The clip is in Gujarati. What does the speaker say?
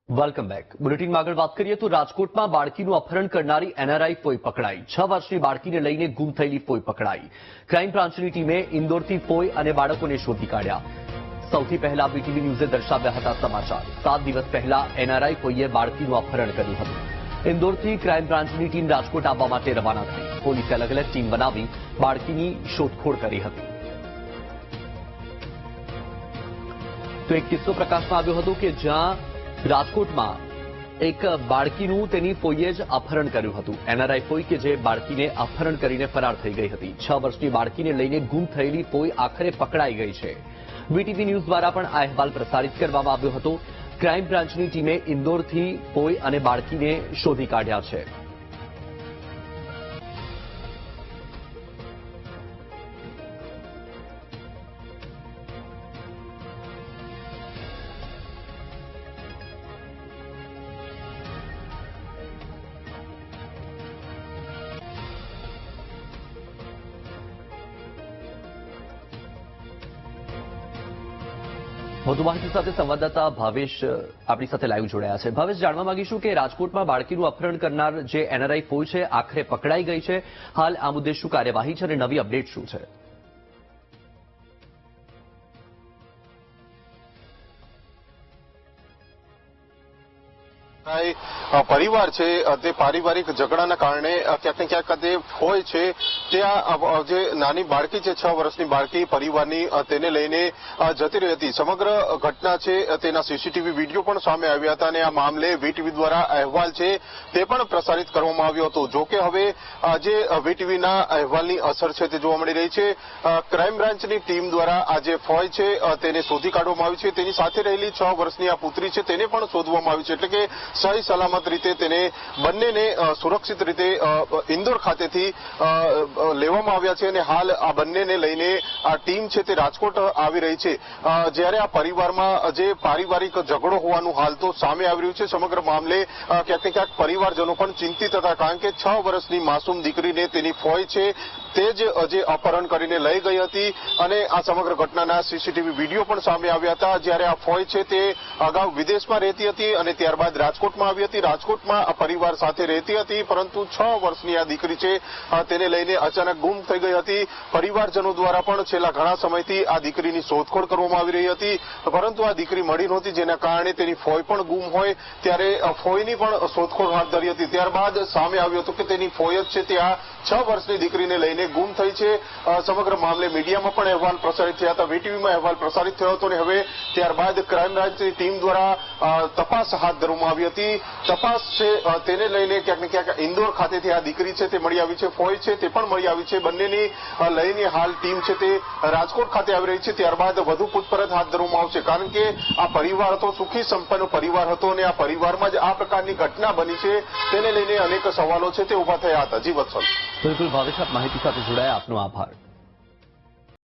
Welcome back. બુલેટિનમાં આગળ વાત કરીએ તો રાજકોટમાં બાળકીનું અપહરણ કરનારી એનઆરઆઈ ફોઈ પકડાઈ. 6 વર્ષની બાળકીને લઈને ગુમ થયેલી ફોઈ પકડાઈ. ક્રાઇમ બ્રાન્ચની ટીમે ઇન્દોરથી ફોઈ અને બાળકોને શોધી કાઢ્યા. સૌથી પહેલા બીટીવી ન્યૂઝે દર્શાવ્યા હતા સમાચાર. 7 દિવસ પહેલા એનઆરઆઈ ફોઈએ બાળકીનું અપહરણ કર્યું હતું. ઇન્દોરથી ક્રાઇમ બ્રાન્ચની ટીમ રાજકોટ આવવા માટે રવાના થઈ. પોલીસે અલગ અલગ ટીમ બનાવી બાળકીની શોધખોળ કરી હતી. તો એક કિસ્સો પ્રકાશમાં આવ્યો હતો કે જ્યાં રાજકોટમાં એક બાળકીનું તેની ફોઈએ જ અપહરણ કર્યું હતું. એનઆરઆઈ ફોઈ કે જે બાળકીને અપહરણ કરીને ફરાર થઈ ગઈ હતી. 6 વર્ષની બાળકીને લઈને ગુમ થયેલી ફોઈ આખરે પકડાઈ ગઈ છે. બીટીવી ન્યૂઝ દ્વારા પણ આ અહેવાલ પ્રસારિત કરવામાં આવ્યો હતો. ક્રાઇમ બ્રાન્ચની ટીમે ઇન્દોરથી ફોઈ અને બાળકીને શોધી કાઢ્યા છે. વધુ માહિતી સાથે સંવાદદાતા ભાવેશ આપણી સાથે લાઈવ જોડાયા છે. ભાવેશ, જાણવા માંગીશું કે રાજકોટમાં બાળકીનું અપહરણ કરનાર જે એનઆરઆઈ ફોઈ છે આખરે પકડાઈ ગઈ છે. હાલ આ મુદ્દે શું કાર્યવાહી છે અને નવી અપડેટ શું છે? પરિવાર છે તે પારિવારિક ઝઘડાના કારણે ક્યાંક ને ક્યાંક તે ફોઈ છે ત્યાં જે નાની બાળકી છે 6 વર્ષની બાળકી પરિવારની તેને લઈને જતી રહી હતી. સમગ્ર ઘટના છે તેના સીસીટીવી વિડીયો પણ સામે આવ્યા હતા અને આ મામલે વીટીવી દ્વારા અહેવાલ છે તે પણ પ્રસારિત કરવામાં આવ્યો હતો. જોકે હવે આજે વીટીવીના અહેવાલની અસર છે તે જોવા મળી રહી છે. ક્રાઇમ બ્રાન્ચની ટીમ દ્વારા આ જે ફોઈ છે તેને શોધી કાઢવામાં આવી છે. તેની સાથે રહેલી 6 વર્ષની આ પુત્રી છે તેને પણ શોધવામાં આવી છે. એટલે કે સહી સલામત રીતે તેને બંનેને સુરક્ષિત રીતે ઇન્દોર ખાતેથી લેવામાં આવ્યા છે અને હાલ આ બંનેને લઈને આ ટીમ છે તે રાજકોટ આવી રહી છે. જ્યારે આ પરિવારમાં જે પારિવારિક ઝઘડો હોવાનું હાલ તો સામે આવી રહ્યું છે. સમગ્ર મામલે ક્યાંક ને ક્યાંક પરિવારજનો પણ ચિંતિત હતા, કારણ કે 6 વર્ષની માસૂમ દીકરીને તેની ફોઈ છે તે જ જે અપહરણ કરીને લઈ ગઈ હતી અને આ સમગ્ર ઘટનાના સીસીટીવી વિડીયો પણ સામે આવ્યા હતા. જ્યારે આ ફોઈ છે તે અગાઉ વિદેશમાં રહેતી હતી અને ત્યારબાદ રાજકોટમાં આવી હતી. રાજકોટમાં આ પરિવાર સાથે રહેતી હતી, પરંતુ 6 વર્ષની આ દીકરી છે તેને લઈને અચાનક ગુમ થઈ ગઈ હતી. પરિવારજનો દ્વારા પણ છેલ્લા ઘણા સમયથી આ દીકરીની શોધખોળ કરવામાં આવી રહી હતી, પરંતુ આ દીકરી મળી નહોતી, જેના કારણે તેની ફોઈ પણ ગુમ હોય ત્યારે ફોઈની પણ શોધખોળ હાથ ધરી હતી. ત્યારબાદ સામે આવ્યું હતું કે તેની ફોઈ જ છે તે આ 6 વર્ષની દીકરીને લઈને ગુમ થઈ છે. સમગ્ર મામલે મીડિયામાં પણ અહેવાલ પ્રસારિત થયા હતા, વીટીવીમાં અહેવાલ પ્રસારિત થયો હતો અને હવે ત્યારબાદ ક્રાઇમ બ્રાન્ચની ટીમ દ્વારા તપાસ હાથ ધરવામાં આવી હતી. તપાસ છે તેને લઈને ક્યાંક ને ક્યાંક ઇન્દોર ખાતેથી આ દીકરી છે તે મળી આવી છે, ફોઈ છે તે પણ મળી આવી છે. બંનેની લઈને હાલ ટીમ છે તે રાજકોટ ખાતે આવી રહી છે. ત્યારબાદ વધુ પૂછપરછ હાથ ધરવામાં આવશે, કારણ કે આ પરિવાર હતો સુખી સંપન્ન પરિવાર હતો અને આ પરિવારમાં જ આ પ્રકારની ઘટના બની છે તેને લઈને અનેક સવાલો છે તે ઉભા થયા હતા. જી વત્સલ. બિલકુલ ભાવેશ, આપ માહિતી સાથે જોડાયા, આપનો આભાર.